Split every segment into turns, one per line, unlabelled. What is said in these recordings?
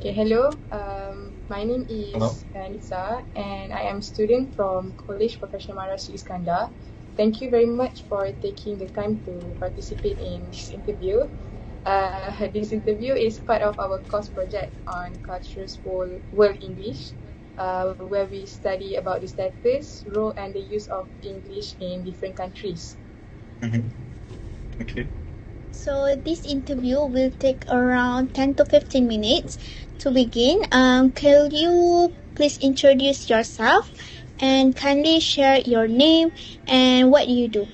Okay, hello. My name
Hello.
is Nisa, and I am a student from College Professional Marasu Iskandar. Thank you very much for taking the time to participate in this interview. This interview is part of our course project on Cultures World English, where we study about the status, role, and the use of English in different countries.
Mhm. Okay.
So this interview will take around 10 to 15 minutes. To begin, can you please introduce yourself and kindly share your name and what you do?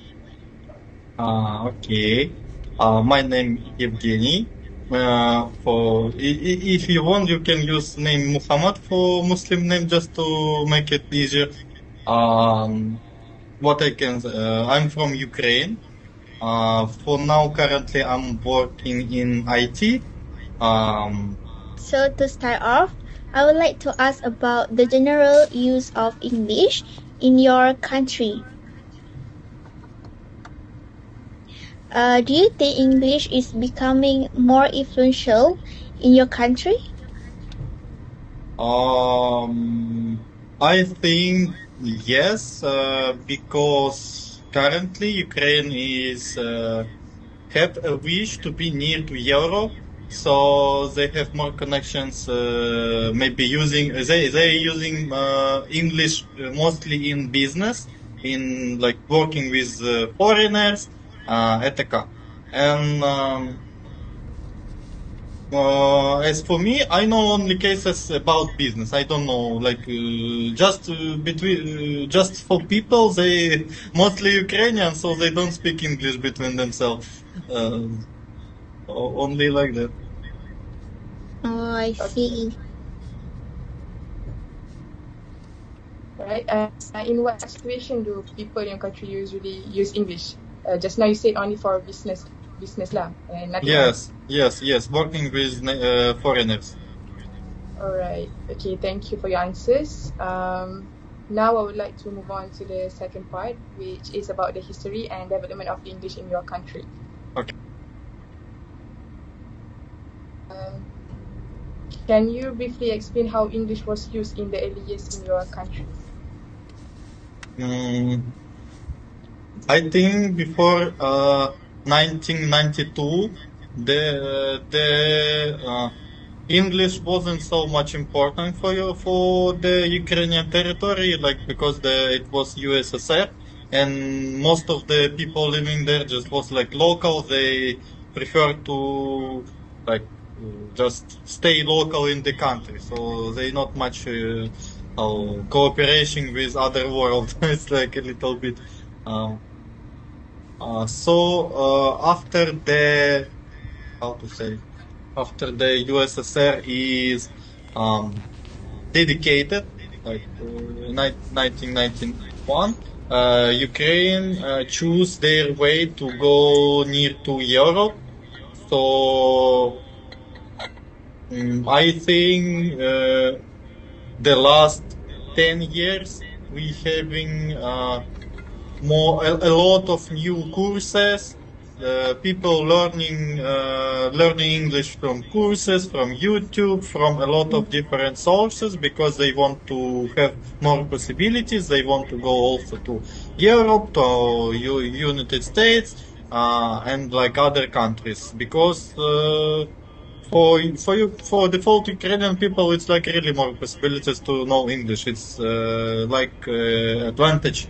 Okay. My name is Evgeny. If you want, you can use name Muhammad for Muslim name just to make it easier. What I can, I'm from Ukraine. For now, currently, I'm working in IT. Um,
So to start off, I would like to ask about the general use of English in your country. Do you think English is becoming more influential in your country?
I think yes, because currently Ukraine is have a wish to be near to Europe, so they have more connections. Maybe they using English mostly in business, in like working with foreigners, etc. And as for me, I know only cases about business. I don't know, like just for people, they mostly Ukrainian, so they don't speak English between themselves. Only like that.
Oh, I
Okay,
see.
right. In what situation do people in your country usually use English? Just now you said only for business lah, and nothing else.
Yes. Working with foreigners.
All right. Okay. Thank you for your answers. Now I would like to move on to the second part, which is about the history and development of English in your country.
Okay.
Um, can you briefly explain how English was used in the early years in your country?
I think before 1992, the English wasn't so much important for the Ukrainian territory, like because it was USSR, and most of the people living there just was like local. They prefer to like just stay local in the country, so they not much cooperation with other world. It's like a little bit. Um, after the how to say after the USSR is dedicated, like 1991, Ukraine choose their way to go near to Europe. So I think the last 10 years we having a lot of new courses. People learning English from courses, from YouTube, from a lot of different sources because they want to have more possibilities. They want to go also to Europe, to United States, and like other countries because. For default Ukrainian people, it's like really more possibilities to know English. It's like advantage.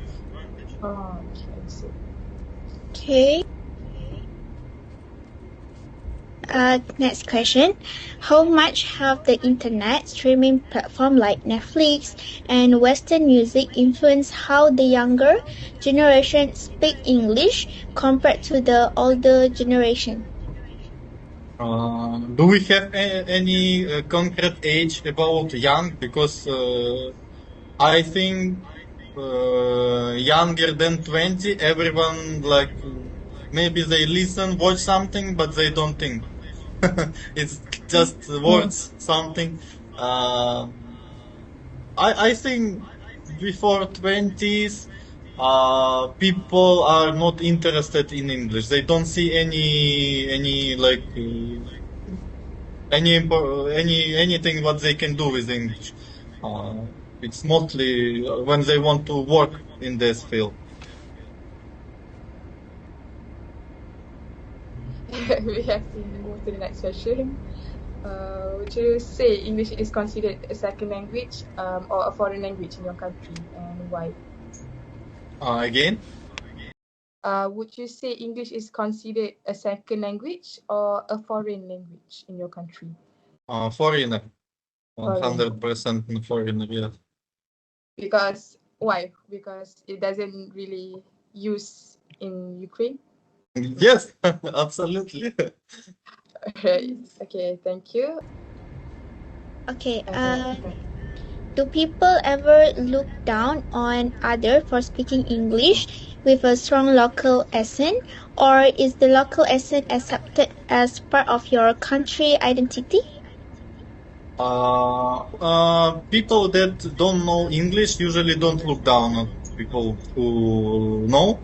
Oh, okay, I see.
Okay. Next question. How much have the internet streaming platform like Netflix and Western music influenced how the younger generation speak English compared to the older generation?
Do we have any concrete age about young? Because I think younger than 20, everyone like maybe they listen, watch something, but they don't think. It's just words, something. Uh, I think before 20s, people are not interested in English. They don't see any like anything what they can do with English. It's mostly when they want to work in this field.
We have to move to the next question. Would you say English is considered a second language or a foreign language in your country, and why?
Again,
Would you say English is considered a second language or a foreign language in your country?
foreigner,
Foreign.
100% foreigner. Yes.
Because why? Because it doesn't really use in Ukraine.
Yes, absolutely.
Right. Okay. Thank you.
Okay.
Okay.
Do people ever look down on other for speaking English with a strong local accent, or is the local accent accepted as part of your country identity?
People that don't know English usually don't look down on people who know,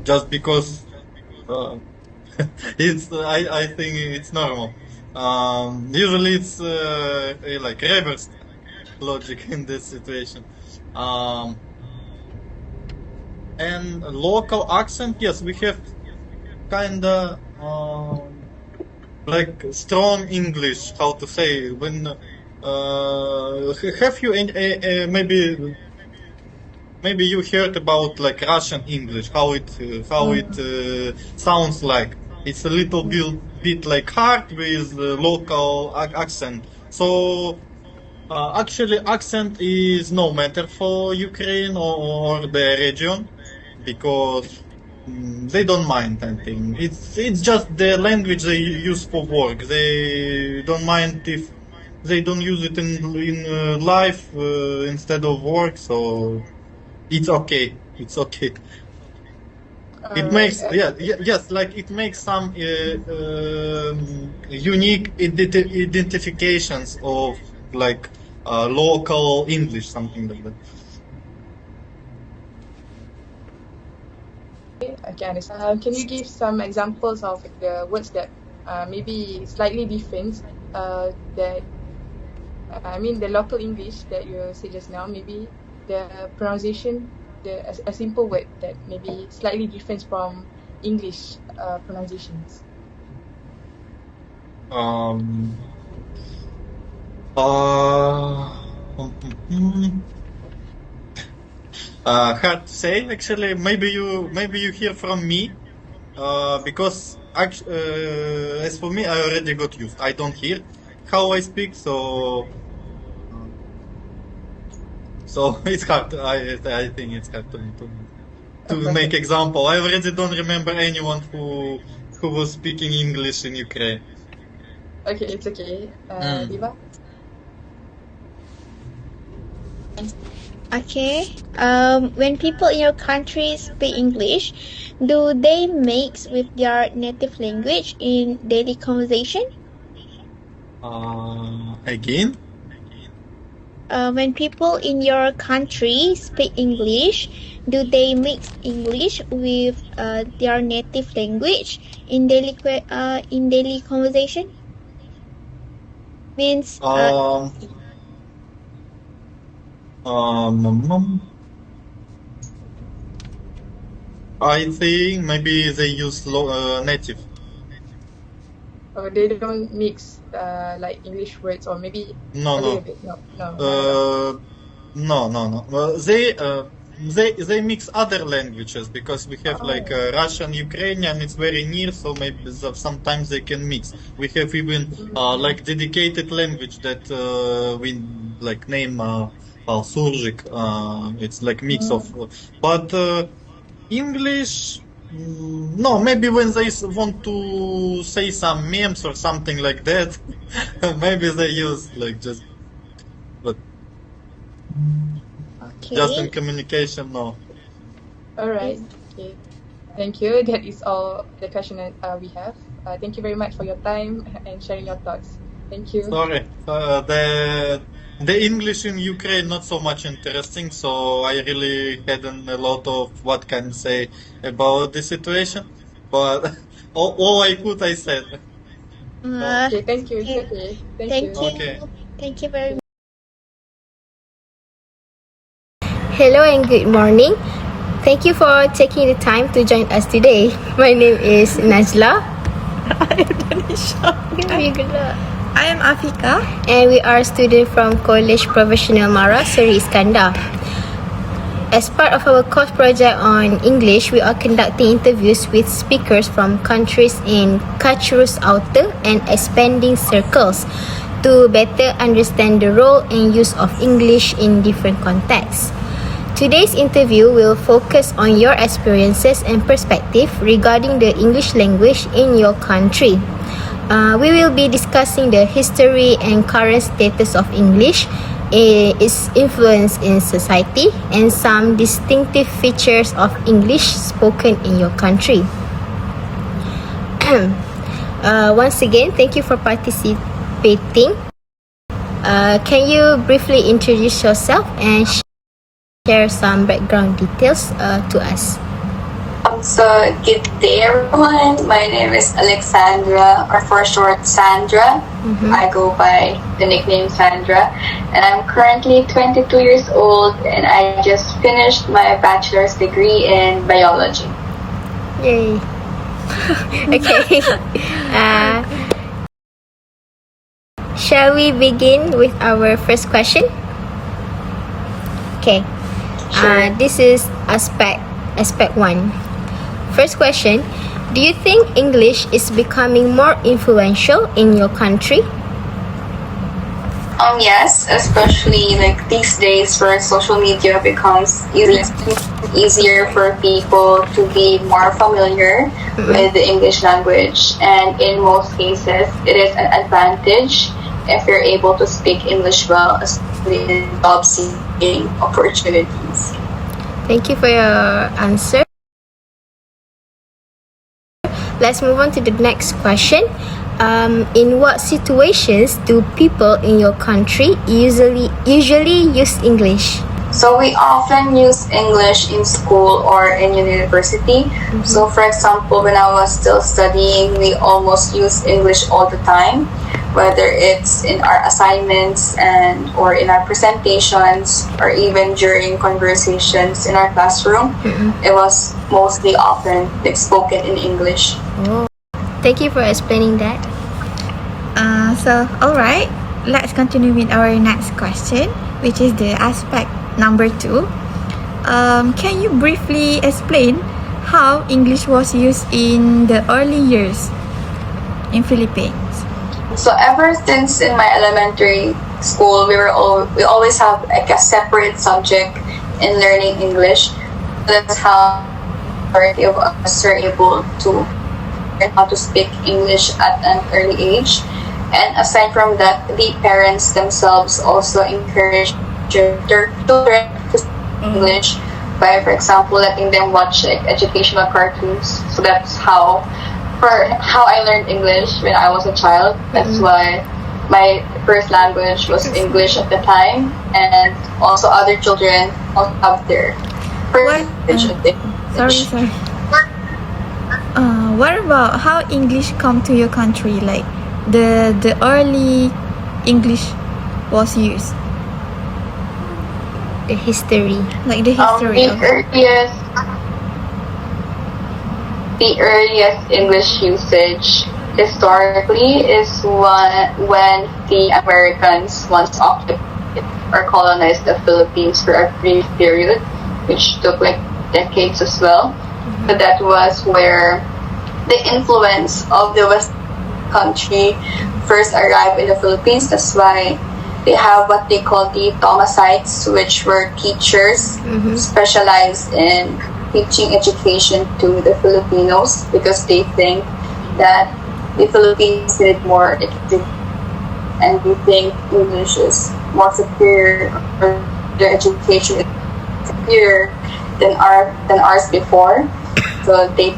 just because I think it's normal. Usually it's like reverse logic in this situation. And local accent, yes, we have kinda like strong English. How to say when? Have you maybe you heard about like Russian English? How it sounds like? It's a little bit like hard with local accent. So actually, accent is no matter for Ukraine or the region because they don't mind. I think it's just the language they use for work. They don't mind if they don't use it in life instead of work. So it's okay. It's okay. It makes yes, like it makes some unique identifications of like local English, something like that.
Okay, understand. Can you give some examples of the words that maybe slightly different that I mean the local English that you said just now, maybe the pronunciation, a simple word that maybe slightly different from English pronunciations.
Hard to say actually. Maybe you hear from me because as for me, I already got used. I don't hear how I speak, so it's hard. I think it's hard to make example. I already don't remember anyone who was speaking English in Ukraine.
Okay, it's okay. Diva?
Okay. When people in your country speak English, do they mix with their native language in daily conversation?
Again?
When people in your country speak English, do they mix English with their native language in daily conversation? Means
I think maybe they use native.
Or they don't mix like English words, or maybe
No,
a
no.
little bit. No.
No. Well, they mix other languages because we have like Russian, Ukrainian. It's very near, so maybe sometimes they can mix. We have even like dedicated language that we like name Surjik. It's like mix of, but English. No, maybe when they want to say some memes or something like that, maybe they use like just, but just in communication, no.
All right. Okay. Thank you. That is all the question that we have. Thank you very much for your time and sharing your thoughts. Thank you.
Sorry, the English in Ukraine not so much interesting, so I really hadn't a lot of what can say about the situation. But all I could, I said.
Okay, thank you. It's okay. Thank you.
Okay.
Thank you very much.
Hello and good morning. Thank you for taking the time to join us today. My name is Najla.
I am Danisha. I am Afika.
And we are students from College Professional Mara Seri Iskandar. As part of our course project on English, we are conducting interviews with speakers from countries in Kachrus Outer and expanding circles to better understand the role and use of English in different contexts. Today's interview will focus on your experiences and perspective regarding the English language in your country. We will be discussing the history and current status of English, its influence in society, and some distinctive features of English spoken in your country. Once again, thank you for participating. Can you briefly introduce yourself and share some background details to us?
So, good day everyone. My name is Alexandra, or for short, Sandra. I go by the nickname Sandra. And I'm currently 22 years old and I just finished my bachelor's degree in biology.
Yay. Okay. Shall we begin with our first question? Okay.
Sure.
This is aspect 1. First question, do you think English is becoming more influential in your country?
Yes, especially like these days where social media becomes easier for people to be more familiar with the English language, and in most cases it is an advantage if you're able to speak English well, especially in job seeking opportunities.
Thank you for your answer. Let's move on to the next question. In what situations do people in your country usually use English?
So we often use English in school or in university. So for example, when I was still studying, we almost use English all the time, whether it's in our assignments or in our presentations or even during conversations in our classroom. It was mostly often spoken in English.
Oh, thank you for explaining that.
Alright, let's continue with our next question, which is the aspect number 2. Can you briefly explain how English was used in the early years in Philippines?
So ever since in my elementary school, we always have like a separate subject in learning English. That's how majority of us are able to learn how to speak English at an early age. And aside from that, the parents themselves also encourage their children to speak English by, for example, letting them watch like educational cartoons. So that's how I learned English when I was a child. That's why my first language was English at the time, and also other children also have their first language of English.
Sorry. What about how English come to your country? Like the early English was used.
The history.
Like the history of
the earliest English usage historically is when the Americans once occupied or colonized the Philippines for a brief period, which took like decades as well. But that was where the influence of the West country first arrived in the Philippines. That's why they have what they call the Thomasites, which were teachers specialized in teaching education to the Filipinos, because they think that the Philippines need more education, and we think English is more superior, or their education is superior than ours before. So they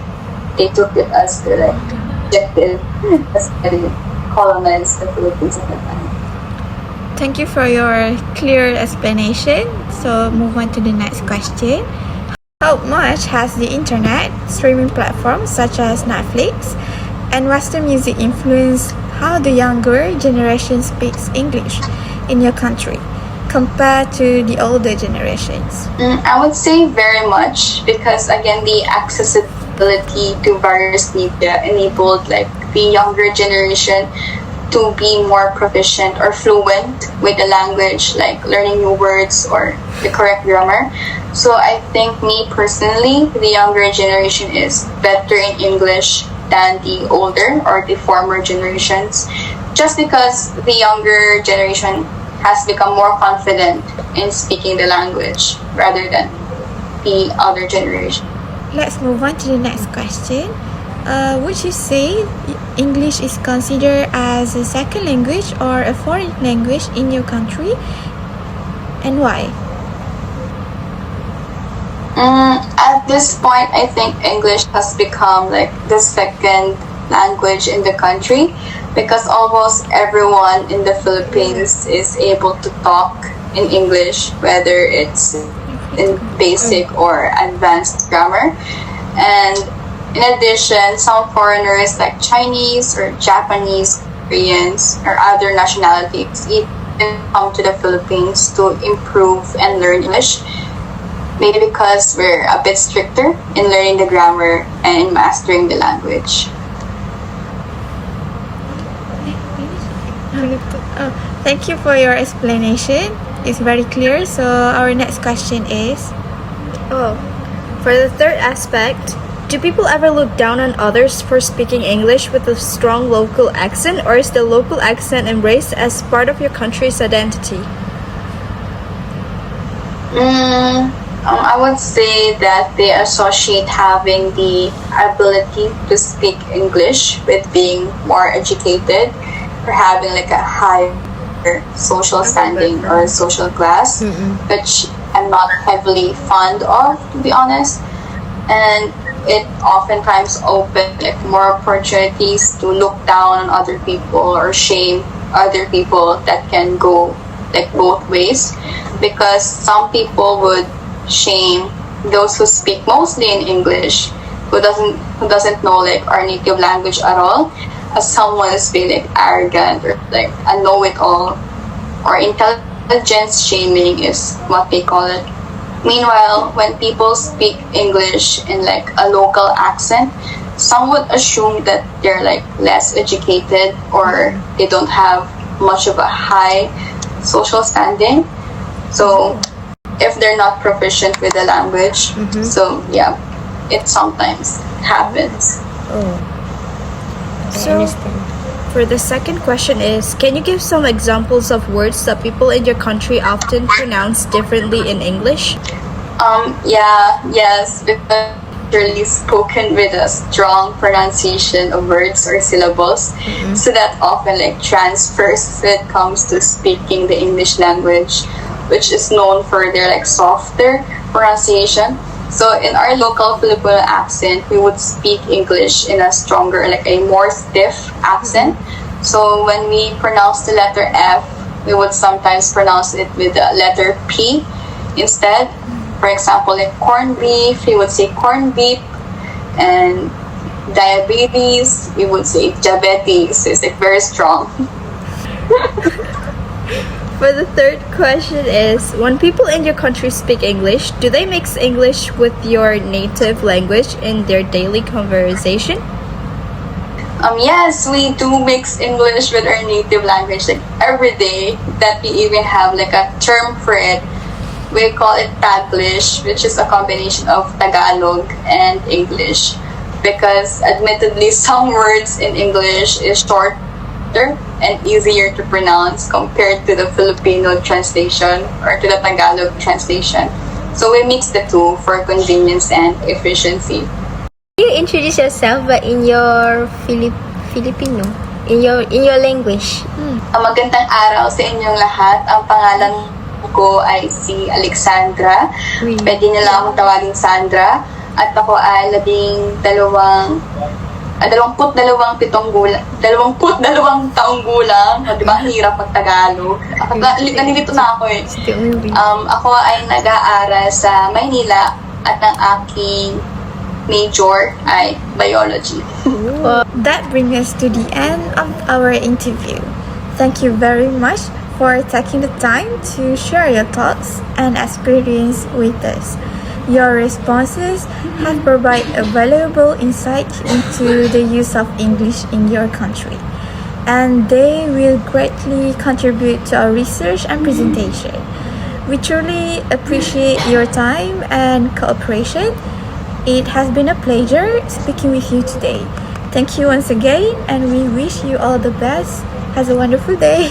took it as their like objective as they colonized the Philippines at the time.
Thank you for your clear explanation. So move on to the next question. How much has the internet, streaming platforms such as Netflix, and Western music influenced how the younger generation speaks English in your country compared to the older generations?
I would say very much because again the accessibility to various media enabled like the younger generation to be more proficient or fluent with the language, like learning new words or the correct grammar. So I think me personally, the younger generation is better in English than the older or the former generations, just because the younger generation has become more confident in speaking the language rather than the other generation.
Let's move on to the next question. Would you say English is considered as a second language or a foreign language in your country, and why?
At this point, I think English has become like the second language in the country because almost everyone in the Philippines is able to talk in English, whether it's in basic or advanced grammar. And in addition, some foreigners like Chinese or Japanese, Koreans, or other nationalities even come to the Philippines to improve and learn English. Maybe because we're a bit stricter in learning the grammar and in mastering the language.
Thank you for your explanation. It's very clear. So our next question is,
For the third aspect, do people ever look down on others for speaking English with a strong local accent, or is the local accent embraced as part of your country's identity?
I would say that they associate having the ability to speak English with being more educated or having like a higher social standing or social class, which I'm not heavily fond of, to be honest. And it oftentimes opens like more opportunities to look down on other people or shame other people. That can go like both ways, because some people would shame those who speak mostly in English, who doesn't know like our native language at all, as someone is being like arrogant or like a know-it-all, or intelligence shaming is what they call it. Meanwhile, when people speak English in like a local accent, some would assume that they're like less educated or they don't have much of a high social standing. So if they're not proficient with the language, so yeah, it sometimes happens.
So, for the second question is, can you give some examples of words that people in your country often pronounce differently in English?
Yes, because really spoken with a strong pronunciation of words or syllables, so that often like transfers when it comes to speaking the English language, which is known for their like softer pronunciation. So in our local Filipino accent, we would speak English in a stronger, like a more stiff accent. So when we pronounce the letter F, we would sometimes pronounce it with the letter P instead. For example, like corned beef, we would say corned beef, and diabetes, we would say diabetes. It's like very strong.
For the third question is, when people in your country speak English, do they mix English with your native language in their daily conversation?
Yes, we do mix English with our native language like every day. That we even have like a term for it. We call it Taglish, which is a combination of Tagalog and English. Because admittedly, some words in English is shorter and easier to pronounce compared to the Filipino translation or to the Tagalog translation. So we mix the two for convenience and efficiency.
Can you introduce yourself but in your Filipino, in your language?
Magandang araw sa inyong lahat. Ang pangalan ko ay si Alexandra. Pwede niyo lang akong tawagin Sandra. At ako ay 22 taong gulang. Di ba, hirap mag-Tagalog. Nalilito na ako eh. Ako ay nag-aaral sa Maynila at ang aking major ay biology.
That brings us to the end of our interview. Thank you very much for taking the time to share your thoughts and experience with us. Your responses have provided a valuable insight into the use of English in your country, and they will greatly contribute to our research and presentation. We truly appreciate your time and cooperation. It has been a pleasure speaking with you today. Thank you once again, and we wish you all the best. Have a wonderful day.